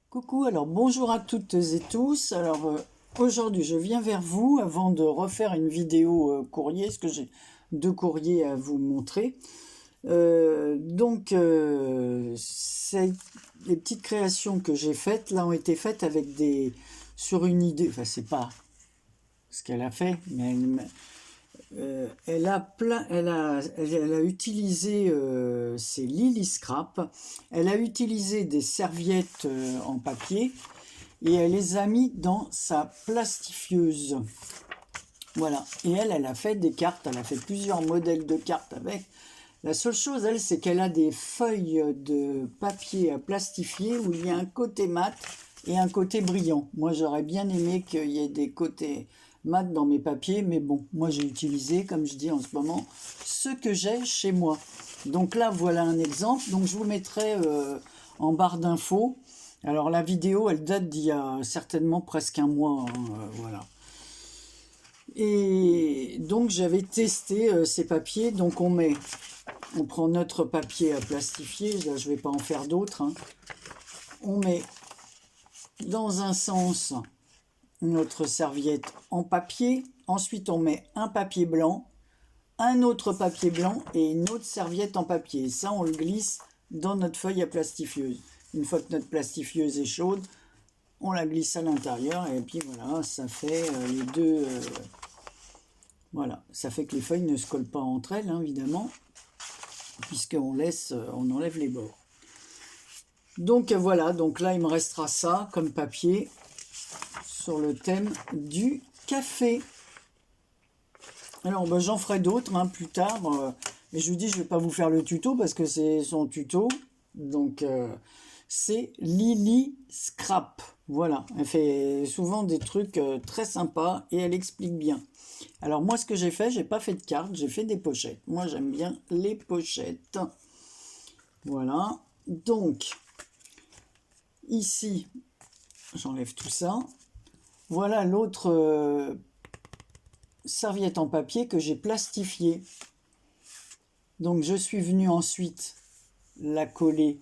Coucou, alors bonjour à toutes et tous. Alors aujourd'hui je viens vers vous avant de refaire une vidéo courrier, parce que j'ai deux courriers à vous montrer. Les petites créations que j'ai faites là ont été faites avec sur une idée, enfin c'est pas ce qu'elle a fait, mais elle a utilisé ses Lily Scrap. Elle a utilisé des serviettes en papier et elle les a mis dans sa plastifieuse. Voilà. Et elle a fait des cartes. Elle a fait plusieurs modèles de cartes avec. La seule chose, elle, c'est qu'elle a des feuilles de papier à plastifier où il y a un côté mat et un côté brillant. Moi, j'aurais bien aimé qu'il y ait des côtés mat dans mes papiers, mais bon, moi j'ai utilisé, comme je dis en ce moment, ce que j'ai chez moi. Donc là, voilà un exemple. Donc je vous mettrai en barre d'infos. Alors la vidéo, elle date d'il y a certainement presque un mois, hein, voilà. Et donc j'avais testé ces papiers. Donc on prend notre papier à plastifier. Là, je ne vais pas en faire d'autres, hein. On met dans un sens notre serviette en papier. Ensuite, on met un papier blanc, un autre papier blanc et une autre serviette en papier. Et ça, on le glisse dans notre feuille à plastifieuse. Une fois que notre plastifieuse est chaude, on la glisse à l'intérieur et puis voilà, ça fait les deux... voilà, ça fait que les feuilles ne se collent pas entre elles, hein, évidemment, puisqu'on on enlève les bords. Donc voilà, donc là, il me restera ça comme papier sur le thème du café. Alors ben, j'en ferai d'autres hein, plus tard, mais je vous dis je vais pas vous faire le tuto parce que c'est son tuto. Donc c'est Lily Scrap, voilà, elle fait souvent des trucs très sympas et elle explique bien. Alors moi ce que j'ai fait, j'ai pas fait de cartes, j'ai fait des pochettes. Moi j'aime bien les pochettes. Voilà, donc ici j'enlève tout ça. Voilà l'autre serviette en papier que j'ai plastifiée. Donc je suis venu ensuite la coller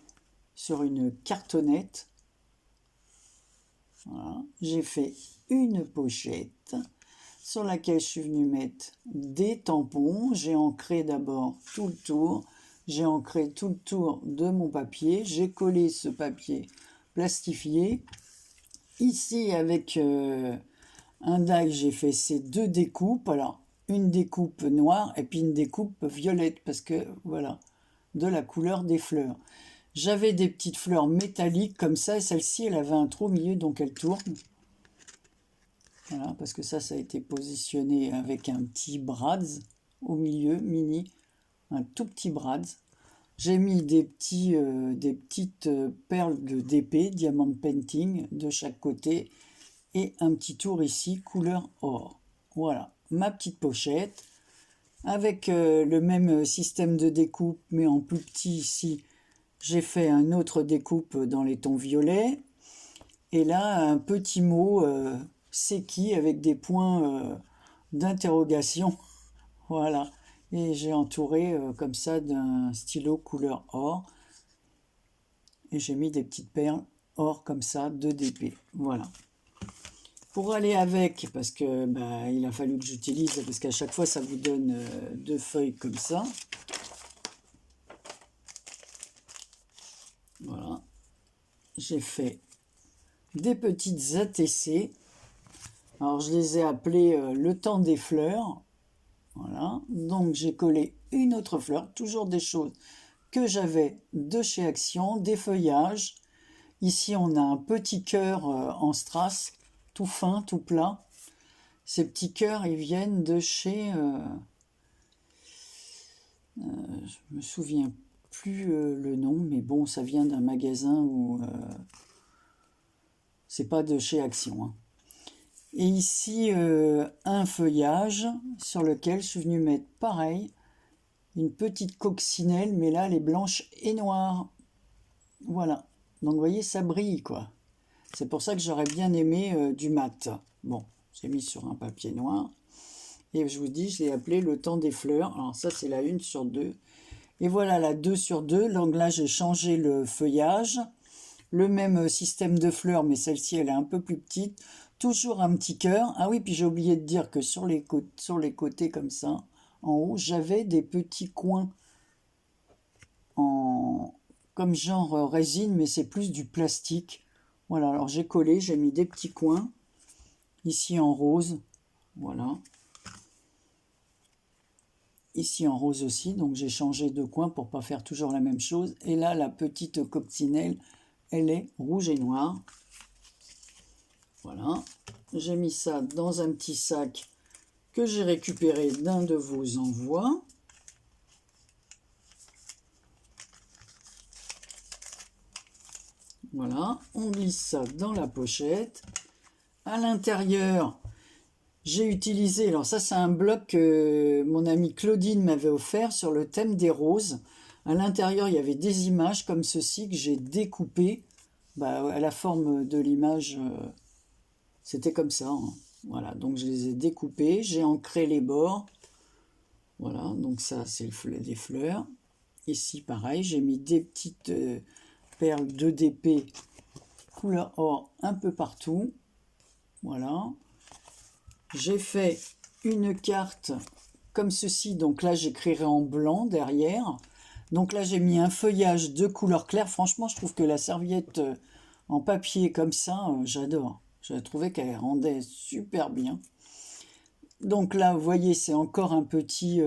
sur une cartonnette. Voilà. J'ai fait une pochette sur laquelle je suis venu mettre des tampons. J'ai ancré d'abord tout le tour. J'ai ancré tout le tour de mon papier. J'ai collé ce papier plastifié. Ici avec un die, j'ai fait ces deux découpes. Alors, une découpe noire et puis une découpe violette parce que, voilà, de la couleur des fleurs. J'avais des petites fleurs métalliques comme ça et celle-ci, elle avait un trou au milieu, donc elle tourne. Voilà, parce que ça a été positionné avec un petit brads au milieu, mini, un tout petit brads. J'ai mis des petites perles d'épée, diamant painting, de chaque côté et un petit tour ici, couleur or. Voilà, ma petite pochette, avec le même système de découpe, mais en plus petit ici, j'ai fait un autre découpe dans les tons violets, et là, un petit mot Seki avec des points d'interrogation, voilà, et j'ai entouré comme ça d'un stylo couleur or, et j'ai mis des petites perles or comme ça, de d'épée, voilà. Pour aller avec, parce que bah, il a fallu que j'utilise, parce qu'à chaque fois ça vous donne deux feuilles comme ça. Voilà. J'ai fait des petites ATC. Alors je les ai appelées le temps des fleurs. Voilà. Donc j'ai collé une autre fleur, toujours des choses que j'avais de chez Action, des feuillages. Ici on a un petit cœur en strass, tout fin, tout plat. Ces petits cœurs, ils viennent de chez... je me souviens plus le nom, mais bon, ça vient d'un magasin où... c'est pas de chez Action. Hein. Et ici, un feuillage sur lequel je suis venu mettre, pareil, une petite coccinelle, mais là, elle est blanche et noire. Voilà. Donc, vous voyez, ça brille, quoi. C'est pour ça que j'aurais bien aimé du mat. Bon, j'ai mis sur un papier noir. Et je vous dis, je l'ai appelé le temps des fleurs. Alors ça, c'est la 1/2. Et voilà la 2/2. Donc là, j'ai changé le feuillage. le même système de fleurs, mais celle-ci, elle est un peu plus petite. Toujours un petit cœur. Ah oui, puis j'ai oublié de dire que sur les côtés comme ça, en haut, j'avais des petits coins comme genre résine, mais c'est plus du plastique. Voilà, alors j'ai collé, j'ai mis des petits coins, ici en rose, voilà. Ici en rose aussi, donc j'ai changé de coin pour pas faire toujours la même chose. Et là, la petite coccinelle, elle est rouge et noire. Voilà, j'ai mis ça dans un petit sac que j'ai récupéré d'un de vos envois. Voilà, on glisse ça dans la pochette. À l'intérieur, j'ai utilisé, alors ça c'est un bloc que mon amie Claudine m'avait offert sur le thème des roses. À l'intérieur, il y avait des images comme ceci que j'ai découpées. À la forme de l'image, c'était comme ça, hein. Voilà, donc je les ai découpées, j'ai ancré les bords. Voilà, donc ça c'est des fleurs. Ici pareil, j'ai mis des petites perles de DP couleur or un peu partout. Voilà. J'ai fait une carte comme ceci, donc là j'écrirai en blanc derrière. Donc là j'ai mis un feuillage de couleur claire. Franchement, je trouve que la serviette en papier comme ça, j'adore. J'ai trouvé qu'elle rendait super bien. Donc là, vous voyez, c'est encore un petit...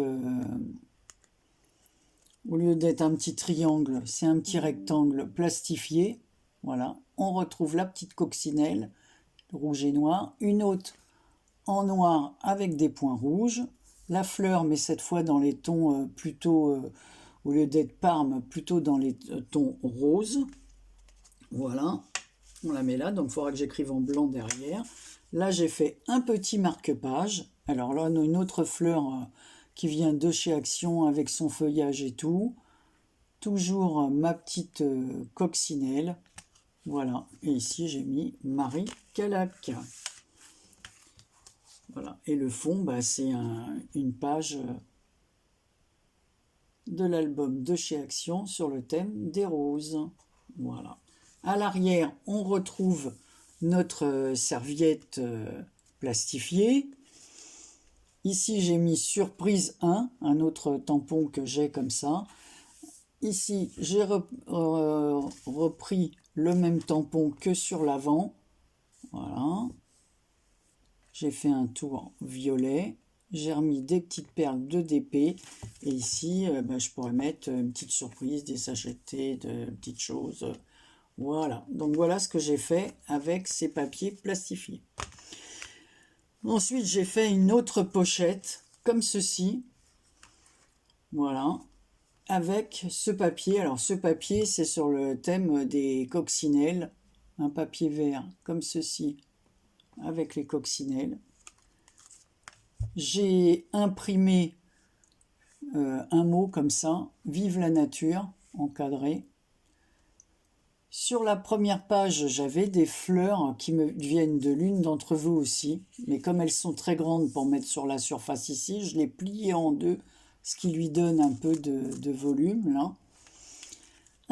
au lieu d'être un petit triangle, c'est un petit rectangle plastifié. Voilà. On retrouve la petite coccinelle, rouge et noir. Une autre en noir avec des points rouges. La fleur, mais cette fois dans les tons plutôt, au lieu d'être parme, plutôt dans les tons roses. Voilà, on la met là, donc il faudra que j'écrive en blanc derrière. Là, j'ai fait un petit marque-page. Alors là, on a une autre fleur qui vient de chez Action avec son feuillage et tout. Toujours ma petite coccinelle. Voilà, et ici, j'ai mis Marie Calac. Voilà. Et le fond, c'est une page de l'album de chez Action sur le thème des roses. Voilà. À l'arrière, on retrouve notre serviette plastifiée. Ici, j'ai mis surprise 1, un autre tampon que j'ai comme ça. Ici, j'ai repris le même tampon que sur l'avant. Voilà. J'ai fait un tour violet. J'ai remis des petites perles de DP. Et ici, je pourrais mettre une petite surprise, des sachets de thé, de petites choses. Voilà. Donc voilà ce que j'ai fait avec ces papiers plastifiés. Ensuite, j'ai fait une autre pochette comme ceci. Voilà. Avec ce papier. Alors ce papier, c'est sur le thème des coccinelles. Un papier vert comme ceci avec les coccinelles. J'ai imprimé un mot comme ça, vive la nature, encadré. Sur la première page, j'avais des fleurs qui me viennent de l'une d'entre vous aussi, mais comme elles sont très grandes pour mettre sur la surface ici, je l'ai plié en deux, ce qui lui donne un peu de volume là.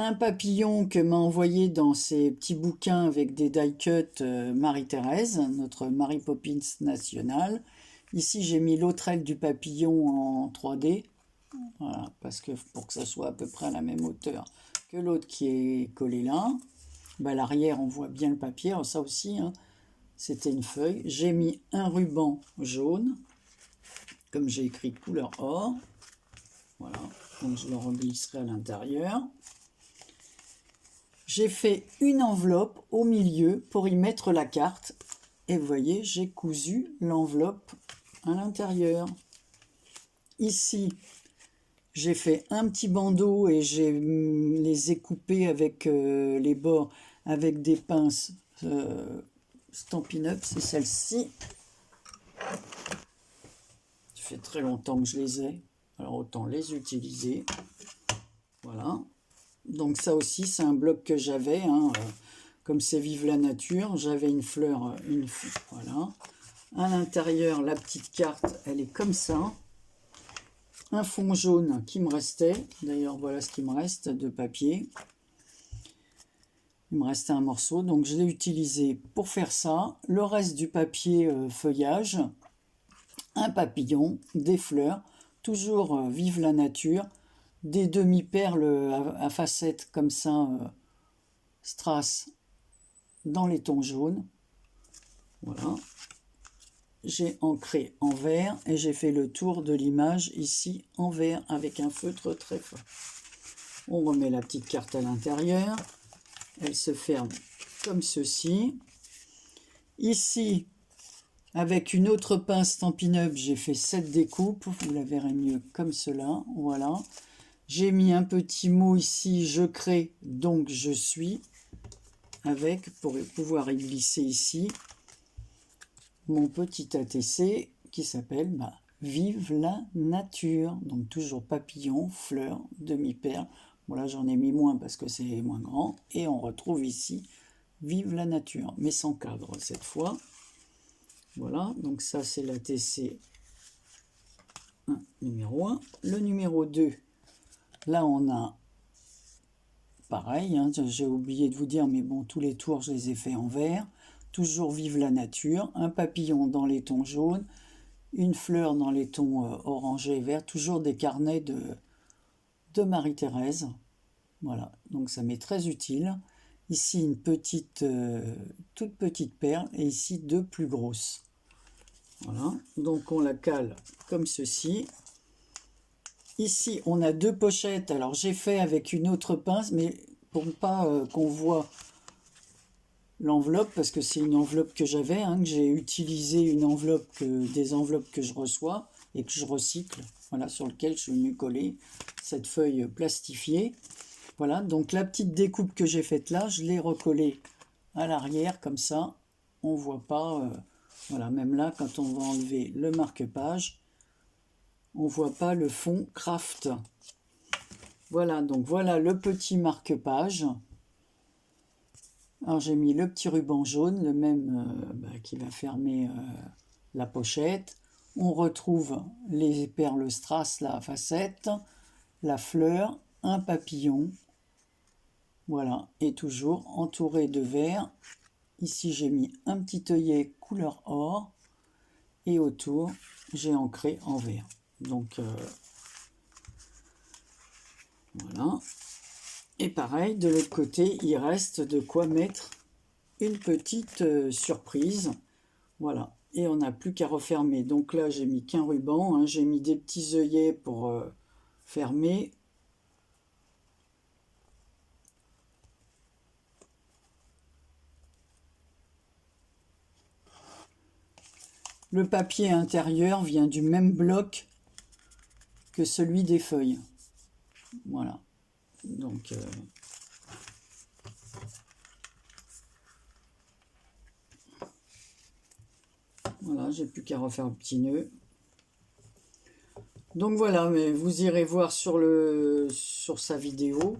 Un papillon que m'a envoyé dans ses petits bouquins avec des die-cut Marie-Thérèse, notre Mary Poppins nationale. Ici, j'ai mis l'autre aile du papillon en 3D, voilà, parce que pour que ça soit à peu près à la même hauteur que l'autre qui est collé là. L'arrière, on voit bien le papier. Alors ça aussi, hein, c'était une feuille. J'ai mis un ruban jaune, comme j'ai écrit couleur or. Voilà, donc je le reglisserai à l'intérieur. J'ai fait une enveloppe au milieu pour y mettre la carte. Et vous voyez, j'ai cousu l'enveloppe à l'intérieur. Ici, j'ai fait un petit bandeau et je les ai coupés avec les bords avec des pinces Stampin' Up, c'est celle-ci. Ça fait très longtemps que je les ai, alors autant les utiliser. Voilà. Donc ça aussi, c'est un bloc que j'avais, hein, comme c'est Vive la nature, j'avais une fleur, voilà. À l'intérieur, la petite carte, elle est comme ça. Un fond jaune qui me restait. D'ailleurs, voilà ce qui me reste de papier. Il me restait un morceau, donc je l'ai utilisé pour faire ça. Le reste du papier feuillage, un papillon, des fleurs, toujours vive la nature, des demi-perles à facettes comme ça, strass dans les tons jaunes. Voilà. J'ai ancré en vert et j'ai fait le tour de l'image ici en vert avec un feutre très fin. On remet la petite carte à l'intérieur. Elle se ferme comme ceci. Ici, avec une autre pince Stampin' Up, j'ai fait cette découpe. Vous la verrez mieux comme cela. Voilà. J'ai mis un petit mot ici, je crée, donc je suis, avec, pour pouvoir y glisser ici, mon petit ATC qui s'appelle Vive la nature. Donc toujours papillon, fleurs, demi-perle. Bon là j'en ai mis moins parce que c'est moins grand. Et on retrouve ici Vive la nature, mais sans cadre cette fois. Voilà, donc ça c'est l'ATC numéro 1. Le numéro 2, là on a pareil, hein, j'ai oublié de vous dire, mais bon, tous les tours je les ai fait en vert. Toujours Vive la nature, un papillon dans les tons jaunes, une fleur dans les tons orangés et verts, toujours des carnets de Marie-Thérèse. Voilà, donc ça m'est très utile. Ici une petite, toute petite perle et ici deux plus grosses. Voilà, donc on la cale comme ceci. Ici on a deux pochettes, alors j'ai fait avec une autre pince, mais pour pas qu'on voit l'enveloppe, parce que c'est une enveloppe que j'avais, hein, que j'ai utilisé une enveloppe, des enveloppes que je reçois et que je recycle, voilà, sur lequel je suis venu coller cette feuille plastifiée. Voilà, donc la petite découpe que j'ai faite là, je l'ai recollée à l'arrière, comme ça, on ne voit pas, voilà, même là, quand on va enlever le marque-page, on ne voit pas le fond craft. Voilà, donc voilà le petit marque-page. Alors j'ai mis le petit ruban jaune, le même qui va fermer la pochette. On retrouve les perles strass là à facettes, la fleur, un papillon. Voilà, et toujours entouré de vert. Ici j'ai mis un petit œillet couleur or et autour j'ai ancré en vert. Donc voilà. Et pareil, de l'autre côté, il reste de quoi mettre une petite surprise. Voilà. Et on n'a plus qu'à refermer. Donc là, j'ai mis qu'un ruban. Hein. J'ai mis des petits œillets pour fermer. Le papier intérieur vient du même bloc que celui des feuilles. Voilà. Donc... voilà, j'ai plus qu'à refaire un petit nœud. Donc voilà, mais vous irez voir sur sa vidéo.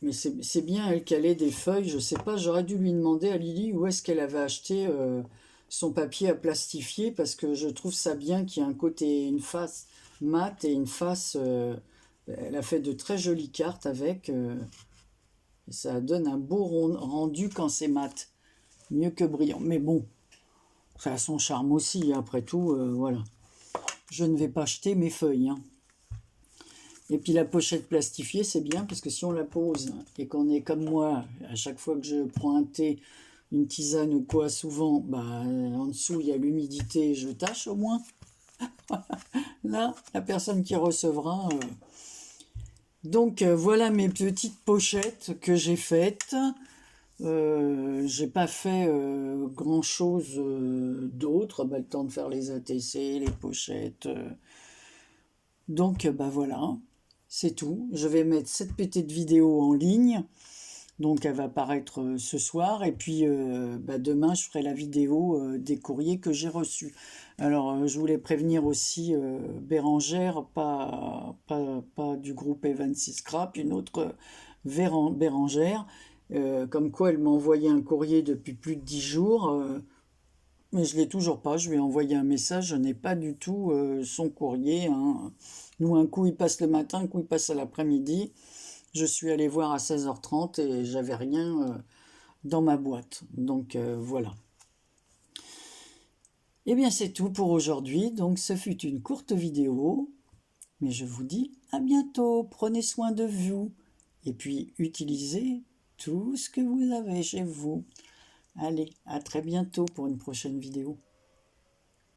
Mais c'est bien elle qu'elle ait des feuilles. Je sais pas, j'aurais dû lui demander à Lily où est-ce qu'elle avait acheté son papier à plastifier, parce que je trouve ça bien qu'il y ait un côté, une face mate et une face... elle a fait de très jolies cartes avec. Ça donne un beau rendu quand c'est mat. Mieux que brillant. Mais bon, ça a son charme aussi, après tout, voilà. Je ne vais pas jeter mes feuilles. Hein. Et puis la pochette plastifiée, c'est bien, parce que si on la pose, et qu'on est comme moi, à chaque fois que je prends un thé, une tisane ou quoi, souvent, en dessous, il y a l'humidité, je tâche au moins. Là, la personne qui recevra... Donc, voilà mes petites pochettes que j'ai faites. J'ai pas fait grand chose d'autre, le temps de faire les ATC, les pochettes. Donc voilà, c'est tout. Je vais mettre cette petite vidéo en ligne, donc elle va apparaître ce soir, et puis demain je ferai la vidéo des courriers que j'ai reçus. Alors je voulais prévenir aussi Bérangère, pas du groupe Evans Scrap, une autre Bérangère. Comme quoi elle m'a envoyé un courrier depuis plus de 10 jours, mais je ne l'ai toujours pas. Je lui ai envoyé un message, je n'ai pas du tout son courrier. Hein. Nous, un coup il passe le matin, un coup il passe à l'après-midi. Je suis allée voir à 16h30 et j'avais rien dans ma boîte. Donc voilà. Eh bien c'est tout pour aujourd'hui. Donc ce fut une courte vidéo. Mais je vous dis à bientôt. Prenez soin de vous. Et puis utilisez tout ce que vous avez chez vous. Allez, à très bientôt pour une prochaine vidéo.